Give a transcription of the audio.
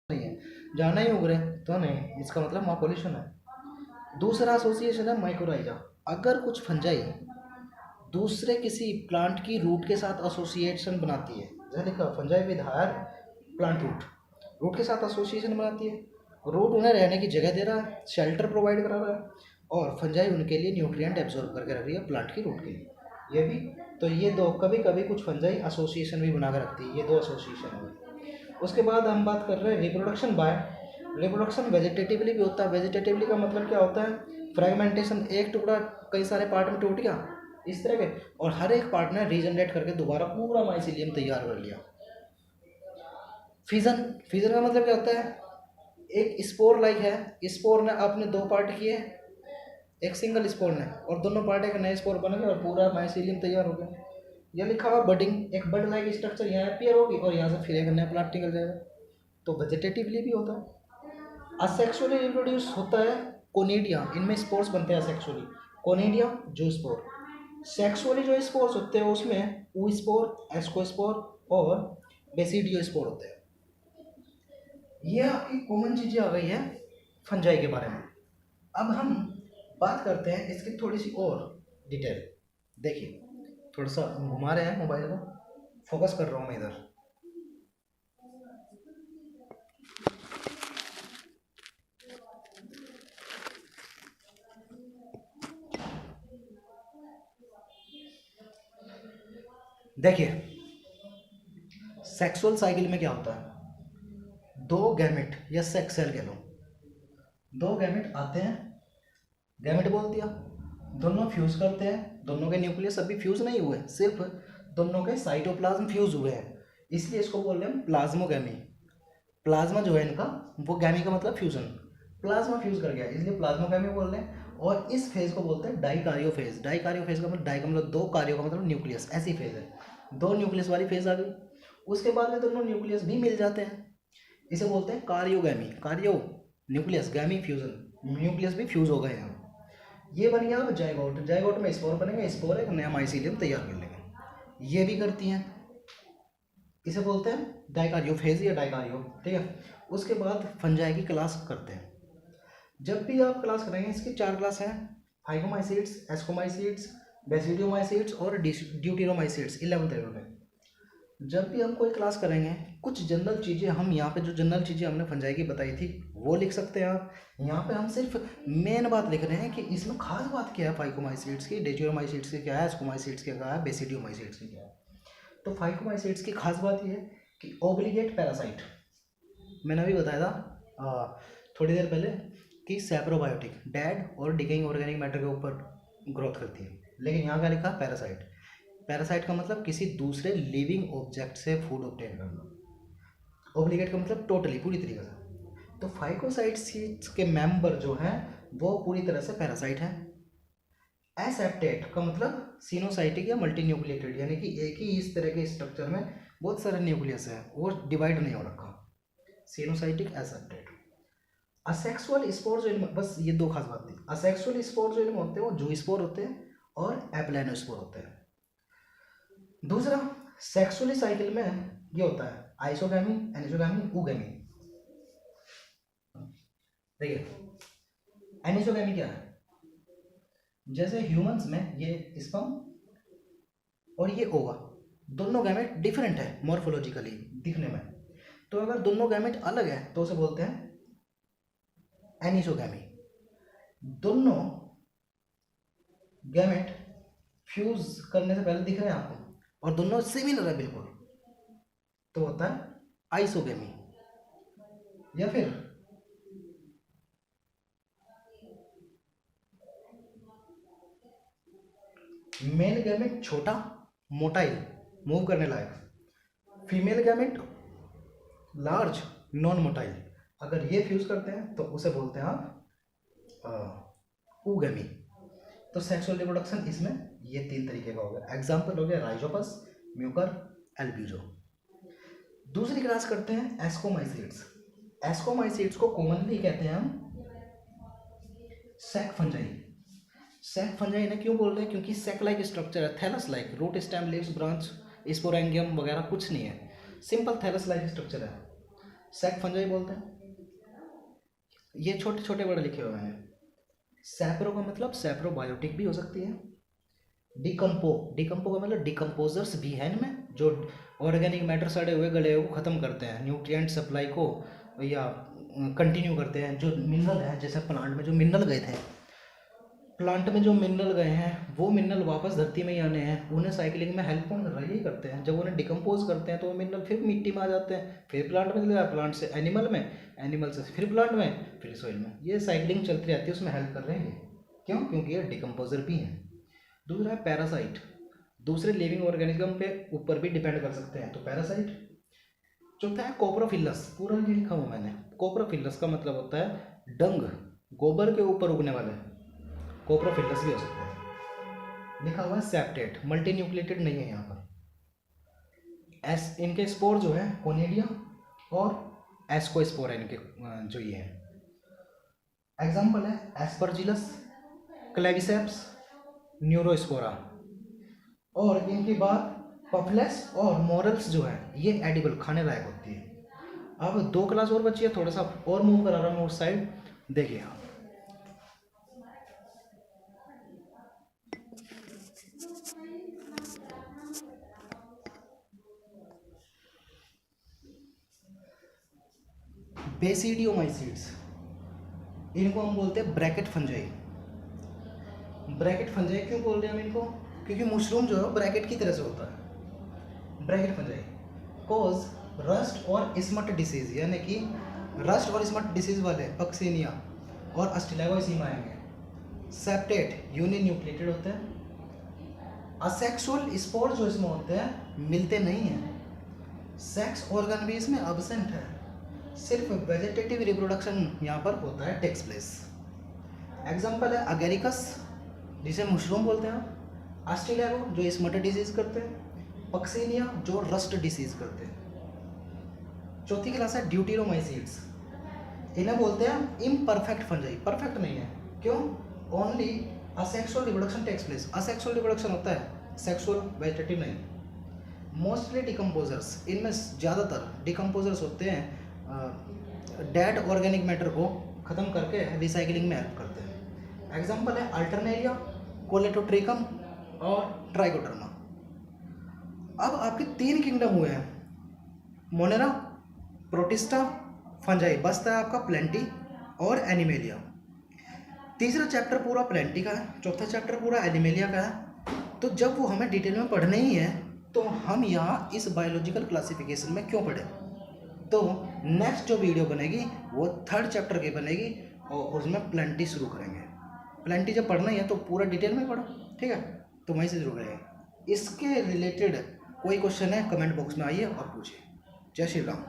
नहीं है, जहाँ नहीं उग रहे तो नहीं, इसका मतलब वहाँ पॉल्यूशन है। दूसरा एसोसिएशन है माइकोराइजा। अगर कुछ फंजाई दूसरे किसी प्लांट की रूट के साथ एसोसिएशन बनाती है, जैसे लिखा fungi with higher plant root, root के साथ एसोसिएशन बनाती है, रूट उन्हें रहने की जगह दे रहा है, शेल्टर प्रोवाइड करा रहा है, और फंजाई उनके लिए न्यूट्रिएंट एब्जॉर्ब करके रख रही है प्लांट की रूट के लिए। ये भी तो ये दो, कभी कभी कुछ फंजाई एसोसिएशन भी बना कर रखती है, ये दो एसोसिएशन हुए। उसके बाद हम बात कर रहे हैं रिप्रोडक्शन बाय। रिप्रोडक्शन वेजिटेटिवली भी होता है। वेजिटेटिवली का मतलब क्या होता है? फ्रेगमेंटेशन, एक टुकड़ा कई सारे पार्ट में टूट गया इस तरह के, और हर एक पार्ट ने रीजनरेट करके दोबारा पूरा माइसिलियम तैयार कर लिया। फिजन, फिजन का मतलब क्या होता है? एक स्पोर लाइक है, स्पोर ने अपने दो पार्ट किए, एक सिंगल स्पोर ने, और दोनों पार्ट एक नए स्पोर बन गए और पूरा माइसिलियम तैयार हो गया। यह लिखा हुआ बडिंग, एक बड लाइक स्ट्रक्चर यहाँ अपीयर होगी और यहाँ से फिर एक नया प्लांट निकल जाएगा। तो वेजिटेटिवली भी होता है। असेक्सुअली रिप्रोड्यूस होता है कोनिडिया, इनमें स्पोर्स बनते हैं असेक्सुअली। कोनिडिया जो स्पोर, सेक्सुअली जो स्पोर्स होते हैं उसमें ऊ स्पोर, एस्कोस्पोर और बेसिडियो स्पोर होते हैं। ये आपकी कॉमन चीज़ें आ गई है फंजाई के बारे में। अब हम बात करते हैं इसकी थोड़ी सी और डिटेल। देखिए, थोड़ा सा घुमा रहे हैं मोबाइल को, फोकस कर रहा हूँ मैं इधर। देखिए, सेक्सुअल साइकिल में क्या होता है? दो गैमेट या सेक्स सेल कह लो, दो गैमेट आते हैं, गैमेट बोल दिया, दोनों फ्यूज करते हैं, दोनों के न्यूक्लियस अभी फ्यूज नहीं हुए, सिर्फ दोनों के साइटोप्लाज्म फ्यूज हुए हैं, इसलिए इसको बोल रहे हैं प्लाज्मोगैमी। प्लाज्मा जो है इनका, वो गैमी का मतलब फ्यूजन, प्लाज्मा फ्यूज कर गया इसलिए प्लाज्मोगैमी बोल रहे हैं। और इस फेज को बोलते हैं डाइकारियो फेज। डाइकारियो फेज का मतलब, डाई का मतलब दो, कार्यो का मतलब न्यूक्लियस, ऐसी फेज है, दो न्यूक्लियस वाली फेज आ गई। उसके बाद में दोनों न्यूक्लियस भी मिल जाते हैं, इसे बोलते हैं कार्योगैमी। कार्यो न्यूक्लियस, गैमी फ्यूजन, न्यूक्लियस भी फ्यूज हो गए हैं। ये बन गया अब जाइगोट, जाइगोट में स्पोर बनेंगे, स्पोर एक नया माइसीलियम तैयार कर लेंगे। ये भी करती हैं, इसे बोलते हैं डाइकारियोफेज या डाइकारियो, ठीक है। उसके बाद फंजाई की क्लास करते हैं। जब भी आप क्लास करेंगे, इसकी चार क्लास हैं, फाइकोमाइसीड्स, एस्कोमाइसीड्स, बेसिडियोमाइसीड्स और ड्यूटेरोमाइसीड्स 11th लेवल में। जब भी हम कोई क्लास करेंगे, कुछ जनरल चीज़ें हम यहाँ पे, जो जनरल चीज़ें हमने फंजाई की बताई थी वो लिख सकते हैं आप। यहाँ पे हम सिर्फ मेन बात लिख रहे हैं कि इसमें खास बात क्या है फाइकोमाइसीड्स की, ड्यूटेरोमाइसीड्स की क्या है, एस्कोमाइसीड्स की क्या है, बेसिडियोमाइसीड्स की क्या है। तो फाइकोमाइसीड्स की खास बात ये है कि ओब्लिगेट पैरासाइट, मैंने अभी बताया था थोड़ी देर पहले कि सैप्रोबायोटिक, डेड और डिकेइंग ऑर्गेनिक मैटर के ऊपर ग्रोथ करती है, लेकिन यहाँ क्या लिखा? पैरासाइट। पैरासाइट का मतलब किसी दूसरे लिविंग ऑब्जेक्ट से फूड ऑब्टेन करना। ओब्लिगेट का मतलब टोटली, पूरी तरीके से। तो फाइकोसाइट्स के मेंबर जो हैं वो पूरी तरह से पैरासाइट हैं। एसेप्टेट का मतलब सिनोसाइटिक या मल्टीन्यूक्लिएटेड, यानी कि एक ही इस तरह के स्ट्रक्चर में बहुत सारे न्यूक्लियस है, वो डिवाइड नहीं हो रखा। Coenocytic, aseptate. असेक्सुअल स्पोर जो इनमें, बस ये दो खास बात थी। असेक्सुअल स्पोर जो इनमें होते हैं वो जू स्पोर होते हैं और एप्लानोस्पोर होते हैं। दूसरा, सेक्सुअली साइकिल में ये होता है आइसोगैमी, एनिसोगैमी, ऊगैमी। देखिए, एनिसोगैमी क्या है? जैसे ह्यूमंस में ये स्पर्म और ये ओवा, दोनों गैमेट डिफरेंट है मॉर्फोलॉजिकली, दिखने में। तो अगर दोनों गैमेट अलग है तो उसे बोलते हैं एनिसोगैमी। दोनों गैमेट फ्यूज करने से पहले दिख रहे हैं आपको और दोनों सिमिलर है बिल्कुल, तो होता है आइसोगैमी। या फिर मेल गैमेट छोटा, मोटाइल, मूव करने लायक, female gamete large, non motile. अगर ये फ्यूज करते हैं तो उसे बोलते हैं आप ऊगैमी। तो सेक्सुअल रिप्रोडक्शन इसमें ये तीन तरीके का हो गया। एग्जाम्पल हो गया राइजोपस, म्यूकर, एल्ब्यूजो। दूसरी क्लास करते हैं एस्कोमाइसीड्स। एस्कोमाइसीड्स को कॉमनली कहते हैं हम सैक फंजाई। सैक फंजाई ने क्यों बोल रहे हैं? क्योंकि सैक लाइक स्ट्रक्चर है, thallus like, root stem leaves branch sporangium वगैरह कुछ नहीं है, सिंपल थैलस लाइक स्ट्रक्चर है। सैक फंजाई बोलते हैं। ये छोटे छोटे वर्ड लिखे हुए हैं। सैप्रो का मतलब सैप्रोबायोटिक भी हो सकती है। डिकम्पो का मतलब डिकम्पोजर्स भी हैं इनमें, जो ऑर्गेनिक मैटर सड़े हुए गले हुए को ख़त्म करते हैं, न्यूट्रिएंट सप्लाई को या कंटिन्यू करते हैं। जो मिनरल है, जैसे प्लांट में जो मिनरल गए थे, प्लांट में जो मिनरल गए हैं वो मिनरल वापस धरती में ही आने हैं, उन्हें साइकिलिंग में हेल्प कौन कर रहा है? यही करते हैं। जब उन्हें डिकम्पोज करते हैं तो वो मिनरल फिर मिट्टी में आ जाते हैं, फिर प्लांट में चले जाए, प्लांट से एनिमल में, एनिमल से फिर प्लांट में, फिर सॉइल में। ये साइकिलिंग चलती रहती है, उसमें हेल्प कर रहे हैं ये। क्यों? क्योंकि ये डिकम्पोजर भी हैं। दूसरा है पैरासाइट, दूसरे लिविंग ऑर्गेनिज्म पे ऊपर भी डिपेंड कर सकते हैं, तो पैरासाइट। चौथा है कोप्रोफिलस, पूरा ये लिखा हुआ मैंने। कोप्रोफिलस का मतलब होता है डंग, गोबर के ऊपर उगने वाले, कोप्रोफिलस भी हो सकता है। लिखा हुआ है सेप्टेट, मल्टी न्यूक्लिएटेड नहीं है यहाँ पर। इनके स्पोर जो है कोनिडिया और एस्कोस्पोर है इनके, जो ये है। एग्जाम्पल है एस्परजिलस, क्लेविसेप्स, न्यूरोस्पोरा। और इनकी बात पफलेस और मोरल्स जो है ये एडिबल, खाने लायक होती है। अब 2 क्लास और बची है, थोड़ा सा और मूव करा रहा हूँ उस साइड, देखिए आप। बेसिडियोमाइसिड्स, इनको हम बोलते हैं ब्रैकेट फंजाई। ब्रैकेट फंजाई क्यों बोल रहे हैं हम इनको? क्योंकि मशरूम जो है ब्रैकेट की तरह से होता है। ब्रैकेट फंजाई कॉज रस्ट और स्मट डिसीज, यानी कि रस्ट और स्मट डिसीज वाले पक्सीनिया और अस्टिलैगोसीमा आएंगे। सेप्टेट यूनिन्यूक्लिएटेड होते हैं। असेक्सुअल स्पोर जो इसमें होते हैं मिलते नहीं हैं। सेक्स ऑर्गन भी इसमें अब्सेंट है, सिर्फ वेजिटेटिव रिप्रोडक्शन यहाँ पर होता है, टेक्स प्लेस। एग्जाम्पल है अगेरिकस, जिसे मशरूम बोलते हैं, अस्टिलैगो जो स्मट डिसीज करते हैं, पक्सीनिया जो रस्ट डिसीज करते हैं। चौथी क्लास है ड्यूटेरोमाइसिड्स, इन्हें बोलते हैं इम्परफेक्ट फंजाई, परफेक्ट नहीं है। क्यों? Only asexual reproduction takes place, asexual reproduction होता है, सेक्सुअल वेजिटेटिव नहीं। मोस्टली डिकम्पोजर्स, इनमें ज़्यादातर डिकम्पोजर्स होते हैं, डेड ऑर्गेनिक मैटर को ख़त्म करके रिसाइकलिंग में हेल्प करते हैं। एग्जाम्पल है अल्टरनेरिया, कोलेटोट्रिकम और ट्राइकोडर्मा। अब आपके 3 किंगडम हुए हैं, मोनेरा, प्रोटिस्टा, फंजाई। बचता है आपका प्लेंटी और एनिमेलिया। तीसरा चैप्टर पूरा प्लेंटी का है, चौथा चैप्टर पूरा एनिमेलिया का है। तो जब वो हमें डिटेल में पढ़ने ही है तो हम यहाँ इस बायोलॉजिकल क्लासिफिकेशन में क्यों पढ़े? तो नेक्स्ट जो वीडियो बनेगी वो 3rd चैप्टर की बनेगी और उसमें प्लेंटी शुरू करेंगे। प्लेंटी जब पढ़ना ही है तो पूरा डिटेल में पढ़ो, ठीक है? तो वहीं से शुरू करेंगे। इसके रिलेटेड कोई क्वेश्चन है कमेंट बॉक्स में आइए और पूछिए। जय श्री राम।